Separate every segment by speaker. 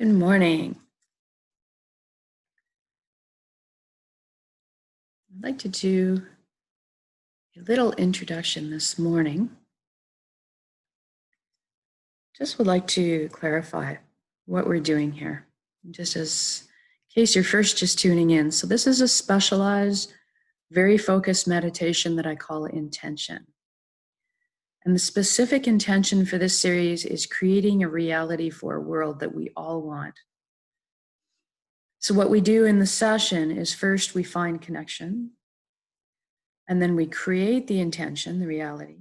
Speaker 1: Good morning. I'd like to do a little introduction this morning. Just would like to clarify what we're doing here, just as in case you're first just tuning in. So this is a specialized, very focused meditation that I call intention. And the specific intention for this series is creating a reality for a world that we all want. So what we do in the session is first we find connection, and then we create the intention, the reality.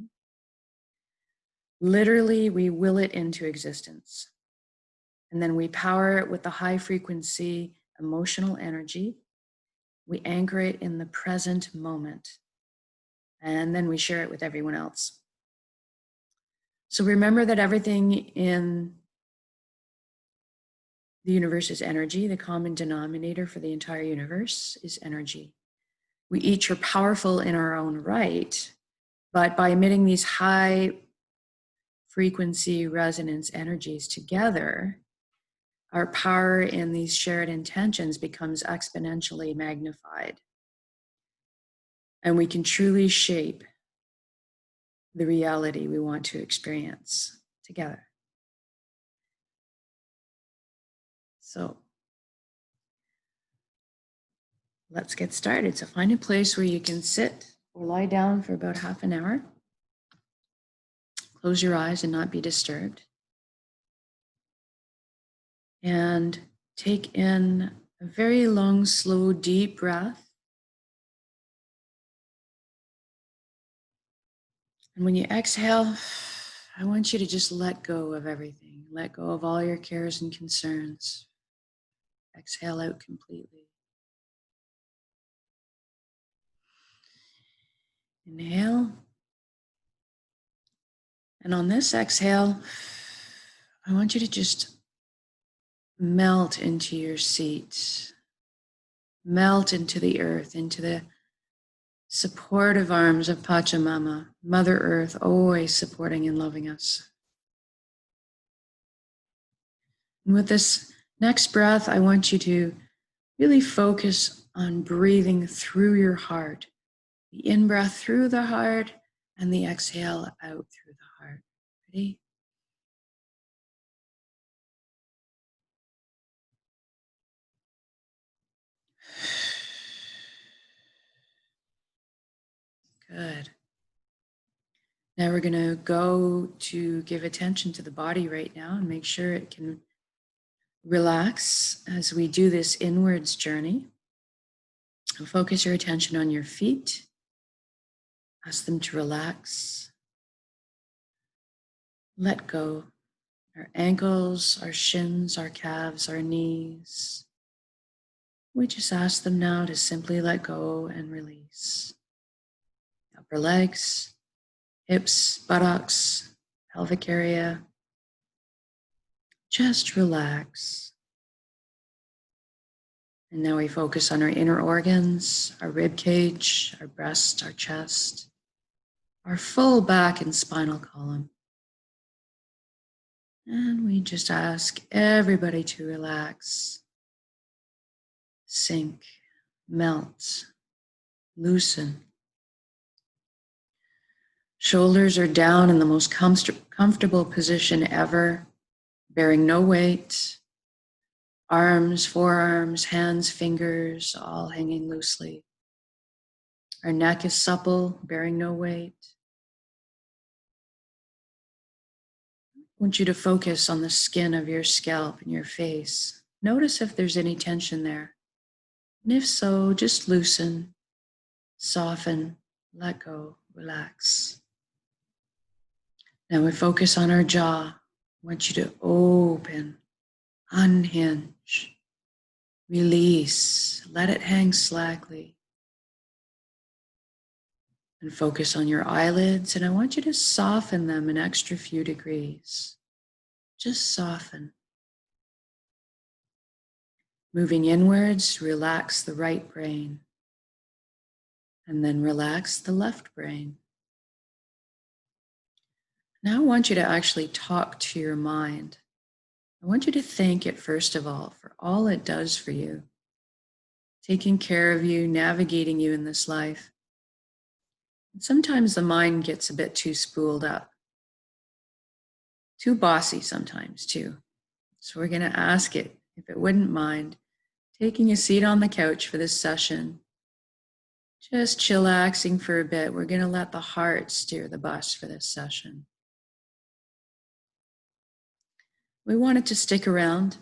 Speaker 1: Literally, we will it into existence. And then we power it with the high frequency emotional energy. We anchor it in the present moment. And then we share it with everyone else. So remember that everything in the universe is energy. The common denominator for the entire universe is energy. We each are powerful in our own right, but by emitting these high frequency resonance energies together, our power in these shared intentions becomes exponentially magnified. And we can truly shape the reality we want to experience together. So let's get started. So find a place where you can sit or lie down for about half an hour. Close your eyes and not be disturbed. And take in a very long, slow, deep breath. And when you exhale, I want you to just let go of everything. Let go of all your cares and concerns. Exhale out completely. Inhale. And on this exhale, I want you to just melt into your seat. Melt into the earth, into the supportive arms of Pachamama, Mother Earth, always supporting and loving us. And with this next breath, I want you to really focus on breathing through your heart. The in-breath through the heart and the exhale out through the heart. Ready? Good. Now we're going to go to give attention to the body right now and make sure it can relax as we do this inwards journey. And focus your attention on your feet. Ask them to relax. Let go. Our ankles, our shins, our calves, our knees. We just ask them now to simply let go and release. Upper legs, hips, buttocks, pelvic area. Just relax. And now we focus on our inner organs, our rib cage, our breast, our chest, our full back and spinal column. And we just ask everybody to relax, sink, melt, loosen. Shoulders are down in the most comfortable position ever, bearing no weight. Arms, forearms, hands, fingers, all hanging loosely. Our neck is supple, bearing no weight. I want you to focus on the skin of your scalp and your face. Notice if there's any tension there. And if so, just loosen, soften, let go, relax. Now we focus on our jaw. I want you to open, unhinge, release, let it hang slackly. And focus on your eyelids, and I want you to soften them an extra few degrees. Just soften. Moving inwards, relax the right brain. And then relax the left brain. Now I want you to actually talk to your mind. I want you to thank it, first of all, for all it does for you, taking care of you, navigating you in this life. And sometimes the mind gets a bit too spooled up, too bossy sometimes too. So we're going to ask it if it wouldn't mind taking a seat on the couch for this session, just chillaxing for a bit. We're going to let the heart steer the bus for this session. We want it to stick around.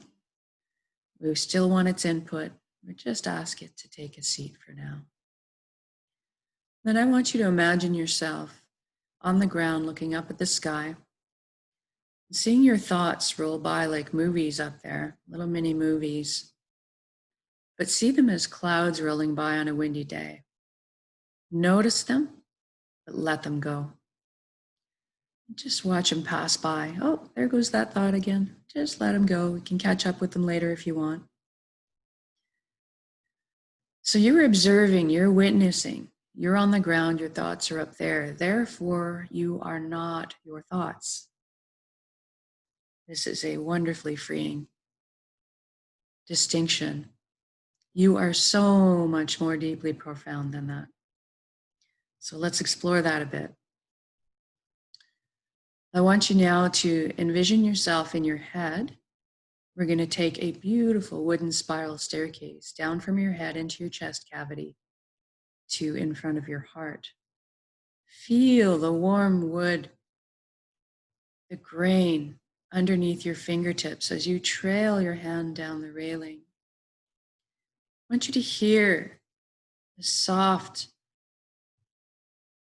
Speaker 1: We still want its input. We just ask it to take a seat for now. Then I want you to imagine yourself on the ground looking up at the sky, seeing your thoughts roll by like movies up there, little mini movies, but see them as clouds rolling by on a windy day. Notice them, but let them go. Just watch them pass by. Oh, there goes that thought again. Just let them go. We can catch up with them later if you want. So you're observing, you're witnessing, you're on the ground, your thoughts are up there. Therefore, you are not your thoughts. This is a wonderfully freeing distinction. You are so much more deeply profound than that. So let's explore that a bit. I want you now to envision yourself in your head. We're going to take a beautiful wooden spiral staircase down from your head into your chest cavity to in front of your heart. Feel the warm wood, the grain underneath your fingertips as you trail your hand down the railing. I want you to hear the soft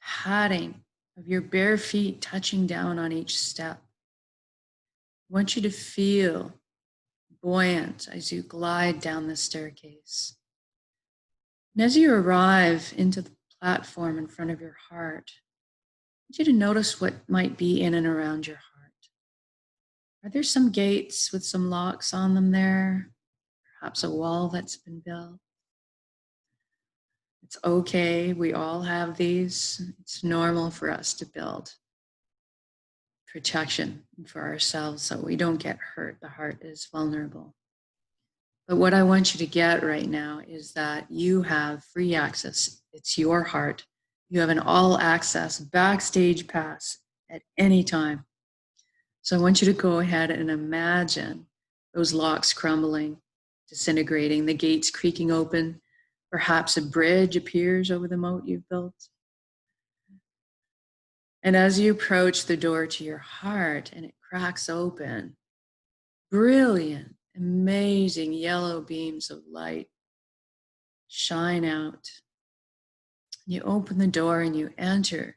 Speaker 1: padding of your bare feet touching down on each step. I want you to feel buoyant as you glide down the staircase. And as you arrive into the platform in front of your heart, I want you to notice what might be in and around your heart. Are there some gates with some locks on them there? Perhaps a wall that's been built? It's okay, we all have these. It's normal for us to build protection for ourselves so we don't get hurt. The heart is vulnerable. But what I want you to get right now is that you have free access. It's your heart. You have an all access backstage pass at any time. So I want you to go ahead and imagine those locks crumbling, disintegrating, the gates creaking open. Perhaps a bridge appears over the moat you've built. And as you approach the door to your heart and it cracks open, brilliant, amazing yellow beams of light shine out. You open the door and you enter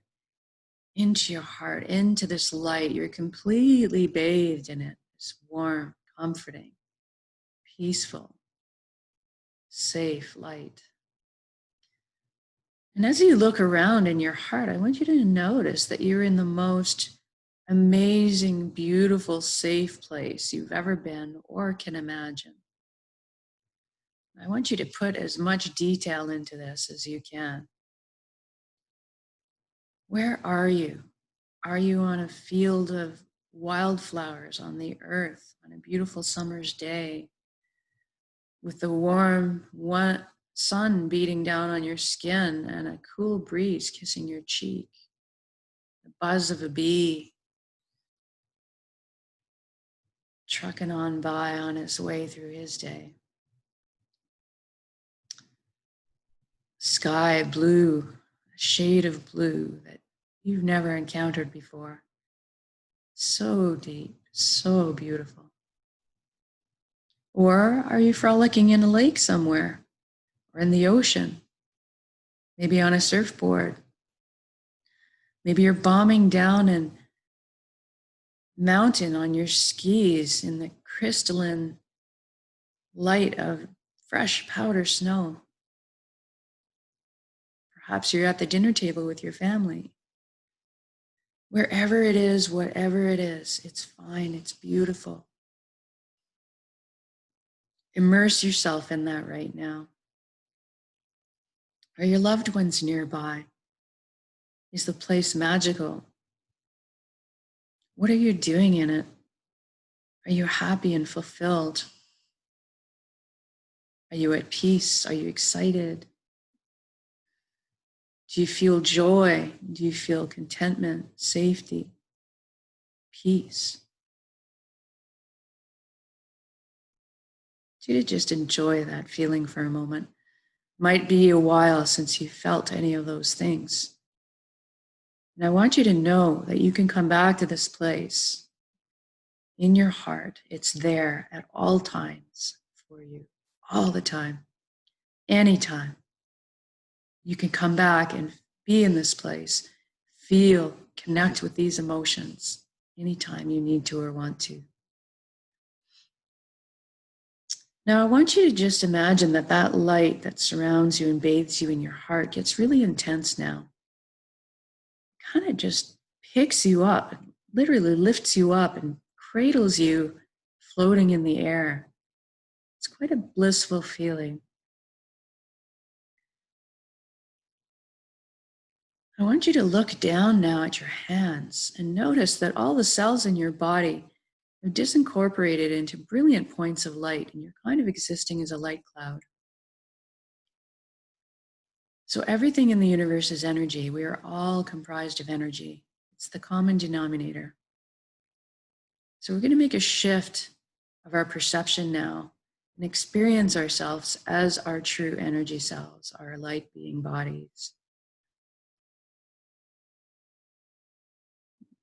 Speaker 1: into your heart, into this light. You're completely bathed in it. It's warm, comforting, peaceful, safe light. And as you look around in your heart, I want you to notice that you're in the most amazing, beautiful, safe place you've ever been or can imagine. I want you to put as much detail into this as you can. Where are you? Are you on a field of wildflowers on the earth on a beautiful summer's day with the warm sun beating down on your skin and a cool breeze kissing your cheek, the buzz of a bee trucking on by on his way through his day? Sky blue, a shade of blue that you've never encountered before. So deep, so beautiful. Or are you frolicking in a lake somewhere or in the ocean? Maybe on a surfboard. Maybe you're bombing down a mountain on your skis in the crystalline light of fresh powder snow. Perhaps you're at the dinner table with your family. Wherever it is, whatever it is, it's fine, it's beautiful. Immerse yourself in that right now. Are your loved ones nearby? Is the place magical? What are you doing in it? Are you happy and fulfilled? Are you at peace? Are you excited? Do you feel joy? Do you feel contentment, safety, peace? Do you just enjoy that feeling for a moment? Might be a while since you felt any of those things. And I want you to know that you can come back to this place in your heart. It's there at all times for you, all the time, anytime. You can come back and be in this place, feel, connect with these emotions anytime you need to or want to. Now, I want you to just imagine that that light that surrounds you and bathes you in your heart gets really intense now. Kind of just picks you up, literally lifts you up and cradles you floating in the air. It's quite a blissful feeling. I want you to look down now at your hands and notice that all the cells in your body have disincorporated into brilliant points of light, and you're kind of existing as a light cloud. So everything in the universe is energy. We are all comprised of energy. It's the common denominator. So we're going to make a shift of our perception now and experience ourselves as our true energy selves, our light being bodies.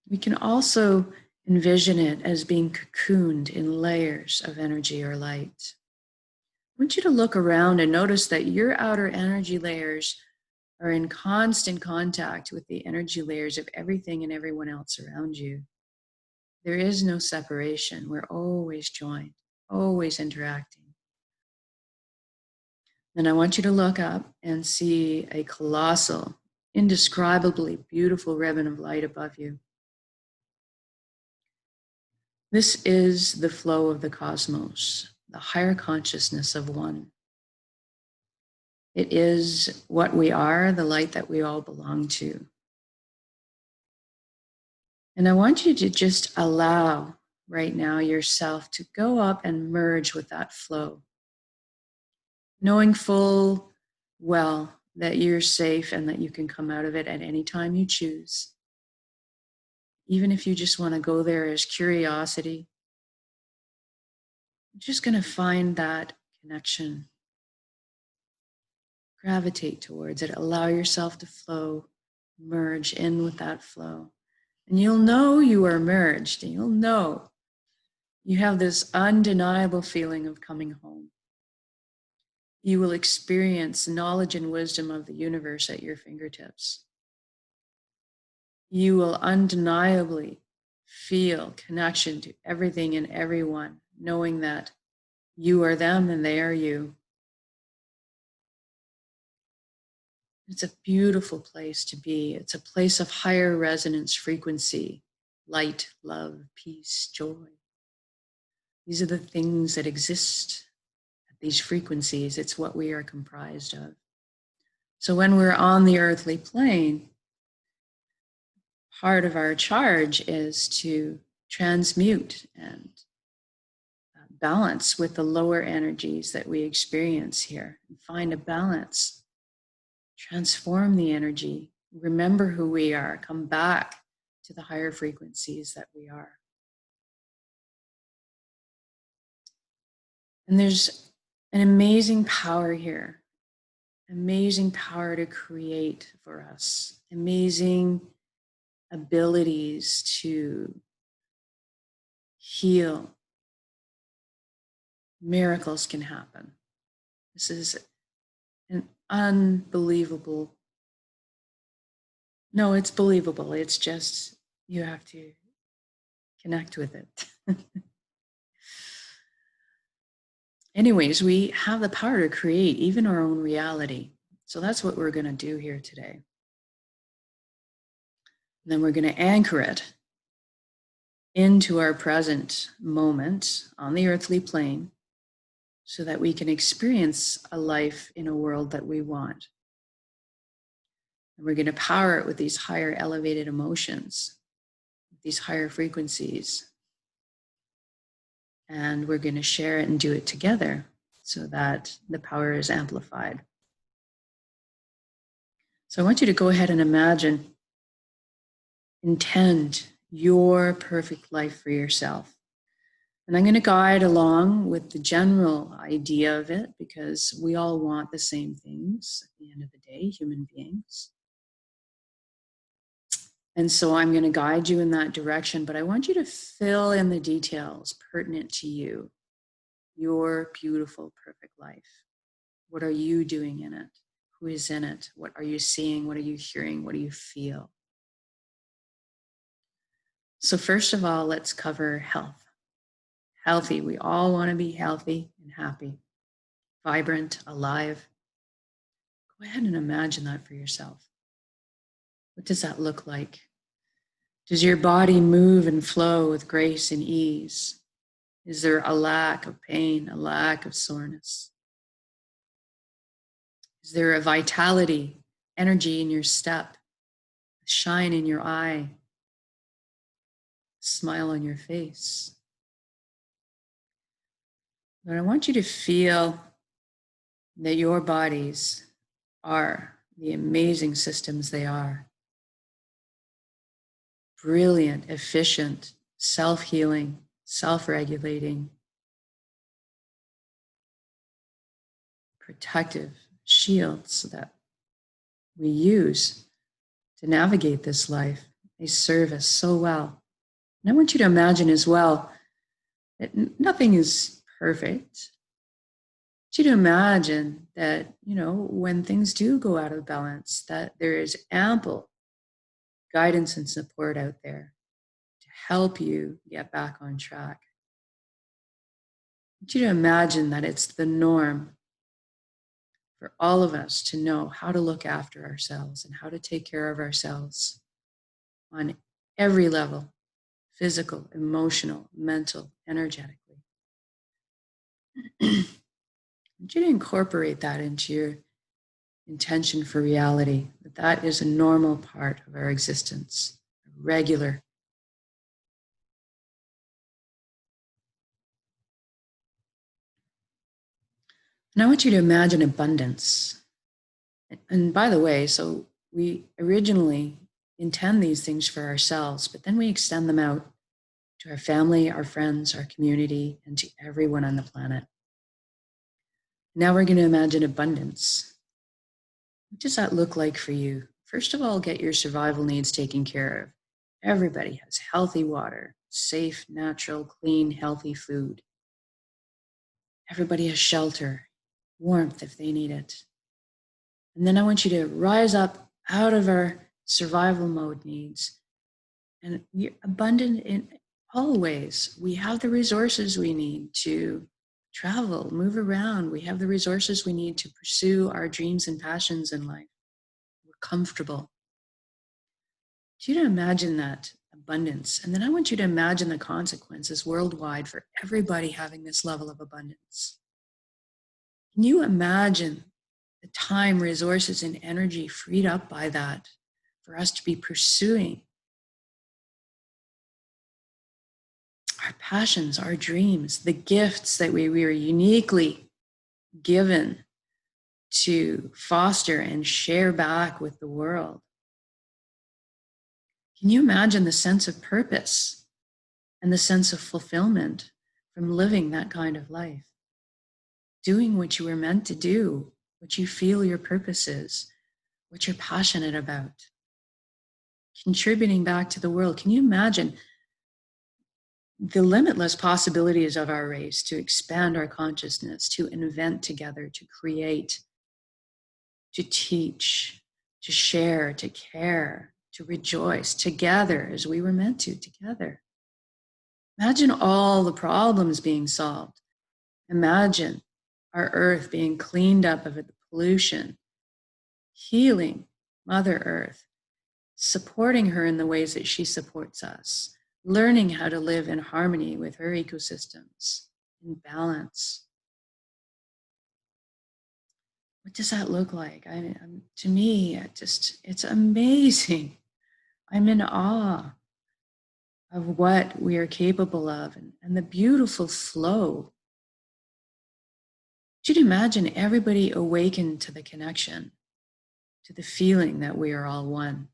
Speaker 1: We can also envision it as being cocooned in layers of energy or light. I want you to look around and notice that your outer energy layers are in constant contact with the energy layers of everything and everyone else around you. There is no separation. We're always joined, always interacting. Then I want you to look up and see a colossal, indescribably beautiful ribbon of light above you. This is the flow of the cosmos, the higher consciousness of one. It is what we are, the light that we all belong to. And I want you to just allow right now yourself to go up and merge with that flow, knowing full well that you're safe and that you can come out of it at any time you choose. Even if you just want to go there as curiosity, you're just going to find that connection. Gravitate towards it. Allow yourself to flow, merge in with that flow. And you'll know you are merged, and you'll know you have this undeniable feeling of coming home. You will experience knowledge and wisdom of the universe at your fingertips. You will undeniably feel connection to everything and everyone, knowing that you are them and they are you. It's a beautiful place to be. It's a place of higher resonance frequency, light, love, peace, joy. These are the things that exist at these frequencies. It's what we are comprised of. So when we're on the earthly plane, part of our charge is to transmute and balance with the lower energies that we experience here and find a balance. Transform the energy, remember who we are, come back to the higher frequencies that we are. And there's an amazing power here, amazing power to create for us, amazing abilities to heal. Miracles can happen. This is an unbelievable. No, it's believable. It's just you have to connect with it. Anyways, we have the power to create even our own reality. So that's what we're going to do here today. And then we're going to anchor it into our present moment on the earthly plane so that we can experience a life in a world that we want. And we're going to power it with these higher elevated emotions, these higher frequencies. and we're going to share it and do it together so that the power is amplified. So I want you to go ahead and imagine, intend your perfect life for yourself. And I'm going to guide along with the general idea of it because we all want the same things at the end of the day, human beings. And so I'm going to guide you in that direction, but I want you to fill in the details pertinent to you, your beautiful, perfect life. What are you doing in it? Who is in it? What are you seeing? What are you hearing? What do you feel? So first of all, let's cover health. Healthy. We all want to be healthy and happy, vibrant, alive. Go ahead and imagine that for yourself. What does that look like? Does your body move and flow with grace and ease? Is there a lack of pain, a lack of soreness? Is there a vitality, energy in your step, a shine in your eye, a smile on your face? But I want you to feel that your bodies are the amazing systems they are. Brilliant, efficient, self-healing, self-regulating, protective shields that we use to navigate this life. They serve us so well. And I want you to imagine as well that nothing is perfect. I want you to imagine that, when things do go out of balance, that there is ample guidance and support out there to help you get back on track. I want you to imagine that it's the norm for all of us to know how to look after ourselves and how to take care of ourselves on every level, physical, emotional, mental, energetically. I want you to incorporate that into your intention for reality, that is a normal part of our existence, regular. And I want you to imagine abundance. And by the way, so we originally intend these things for ourselves, but then we extend them out to our family, our friends, our community, and to everyone on the planet. Now we're going to imagine abundance. What does that look like for you? First of all, get your survival needs taken care of. Everybody has healthy water, safe, natural, clean, healthy food. Everybody has shelter, warmth if they need it. And then I want you to rise up out of our survival mode needs. And we're abundant in all ways. We have the resources we need to travel, move around. We have the resources we need to pursue our dreams and passions in life. We're comfortable. I want you to imagine that abundance. And then I want you to imagine the consequences worldwide for everybody having this level of abundance. Can you imagine the time, resources, and energy freed up by that for us to be pursuing our passions, our dreams, the gifts that we were uniquely given to foster and share back with the world? Can you imagine the sense of purpose and the sense of fulfillment from living that kind of life? Doing what you were meant to do, what you feel your purpose is, what you're passionate about, contributing back to the world. Can you imagine the limitless possibilities of our race to expand our consciousness, to invent together, to create, to teach, to share, to care, to rejoice together as we were meant to together? Imagine all the problems being solved. Imagine our earth being cleaned up of the pollution, healing Mother Earth, supporting her in the ways that she supports us, learning how to live in harmony with her ecosystems, in balance. What does that look like? To me, it's amazing. I'm in awe of what we are capable of and the beautiful flow. You'd imagine everybody awakened to the connection, to the feeling that we are all one.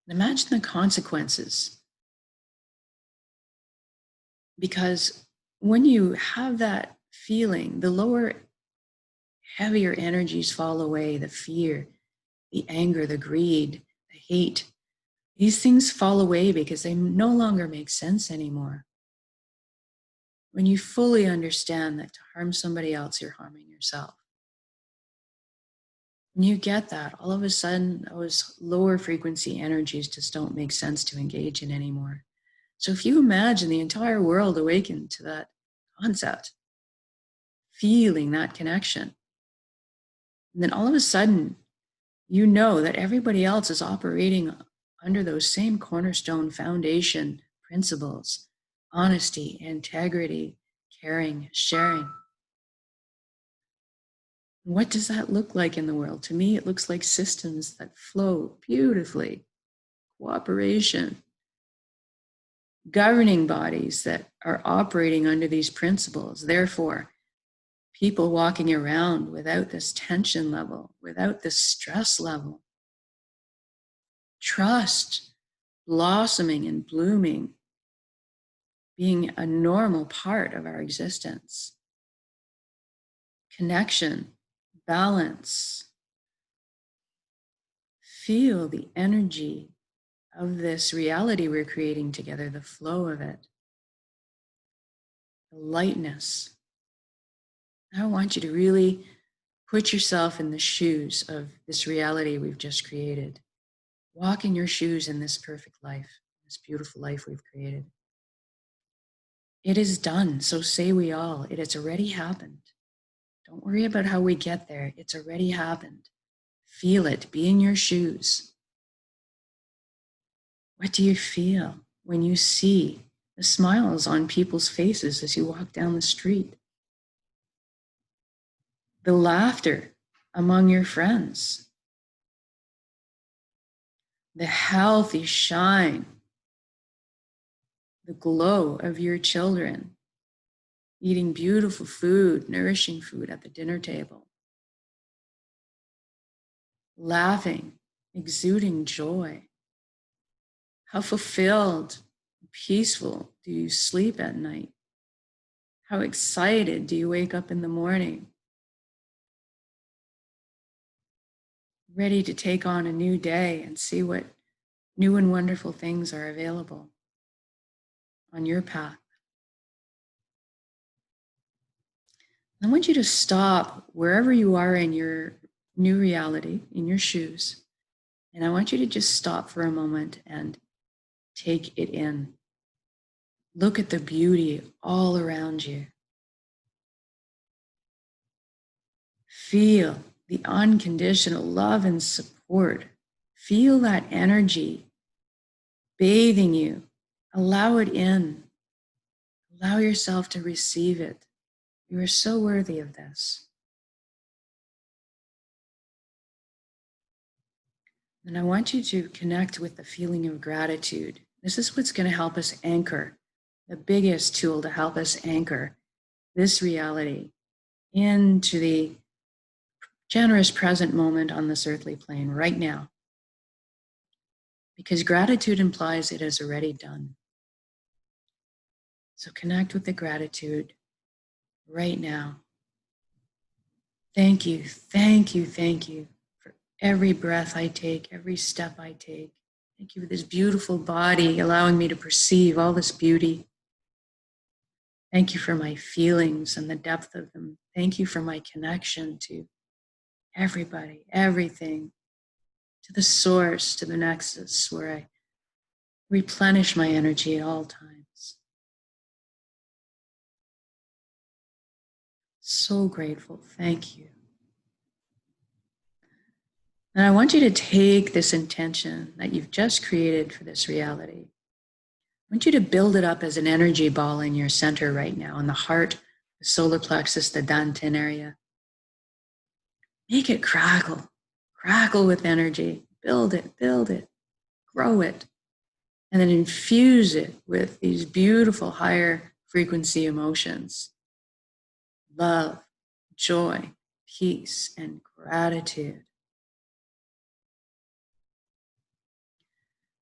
Speaker 1: And imagine the consequences. Because when you have that feeling, the lower, heavier energies fall away, the fear, the anger, the greed, the hate. These things fall away because they no longer make sense anymore. When you fully understand that to harm somebody else, you're harming yourself. When you get that, all of a sudden, those lower frequency energies just don't make sense to engage in anymore. So if you imagine the entire world awakened to that concept, feeling that connection, and then all of a sudden, you know that everybody else is operating under those same cornerstone foundation principles: honesty, integrity, caring, sharing. What does that look like in the world? To me, it looks like systems that flow beautifully, cooperation, governing bodies that are operating under these principles. Therefore, people walking around without this tension level, without this stress level, trust blossoming and blooming, being a normal part of our existence. Connection, balance. Feel the energy of this reality we're creating together, the flow of it, the lightness. I want you to really put yourself in the shoes of this reality we've just created. Walk in your shoes in this perfect life, this beautiful life we've created. It is done, so say we all. It has already happened. Don't worry about how we get there. It's already happened. Feel it. Be in your shoes. What do you feel when you see the smiles on people's faces as you walk down the street? The laughter among your friends. The healthy shine. The glow of your children. Eating beautiful food, nourishing food at the dinner table. Laughing, exuding joy. How fulfilled, peaceful do you sleep at night? How excited do you wake up in the morning? Ready to take on a new day and see what new and wonderful things are available on your path. I want you to stop wherever you are in your new reality, in your shoes. And I want you to just stop for a moment and take it in. Look at the beauty all around you. Feel the unconditional love and support. Feel that energy bathing you. Allow it in. Allow yourself to receive it. You are so worthy of this. And I want you to connect with the feeling of gratitude. This is what's going to help us anchor, the biggest tool to help us anchor this reality into the generous present moment on this earthly plane right now. Because gratitude implies it is already done. So connect with the gratitude right now. Thank you, thank you, thank you for every breath I take, every step I take. Thank you for this beautiful body, allowing me to perceive all this beauty. Thank you for my feelings and the depth of them. Thank you for my connection to everybody, everything, to the source, to the nexus where I replenish my energy at all times. So grateful. Thank you. And I want you to take this intention that you've just created for this reality. I want you to build it up as an energy ball in your center right now, in the heart, the solar plexus, the dantian area. Make it crackle with energy. Build it, grow it. and then infuse it with these beautiful higher frequency emotions: love, joy, peace, and gratitude.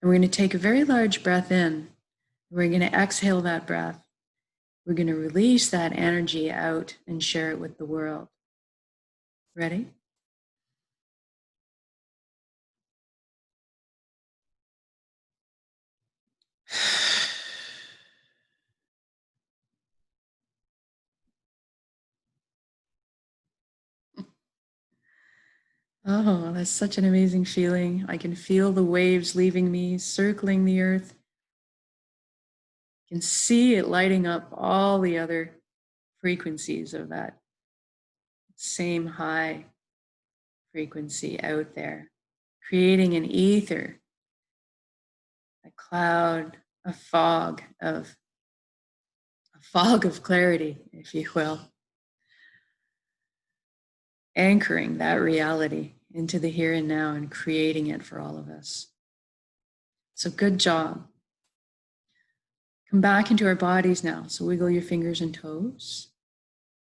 Speaker 1: And we're going to take a very large breath in. We're going to exhale that breath. We're going to release that energy out and share it with the world. Ready? Oh, that's such an amazing feeling. I can feel the waves leaving me, circling the earth. I can see it lighting up all the other frequencies of that same high frequency out there, creating an ether, a cloud, a fog of clarity, if you will, anchoring that reality into the here and now and creating it for all of us. So good job. Come back into our bodies now. So wiggle your fingers and toes.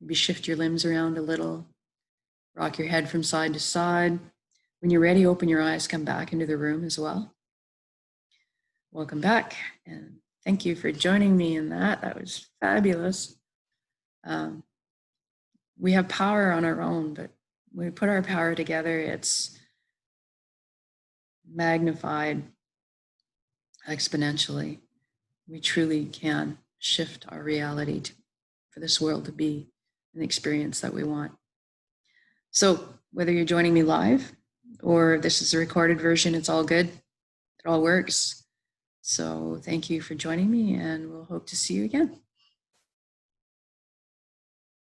Speaker 1: Maybe shift your limbs around a little. Rock your head from side to side. When you're ready, open your eyes, come back into the room as well. Welcome back, and thank you for joining me in that. That was fabulous. We have power on our own, but when we put our power together, it's magnified exponentially. We truly can shift our reality for this world to be an experience that we want. So whether you're joining me live or this is a recorded version, it's all good. It all works. So thank you for joining me, and we'll hope to see you again.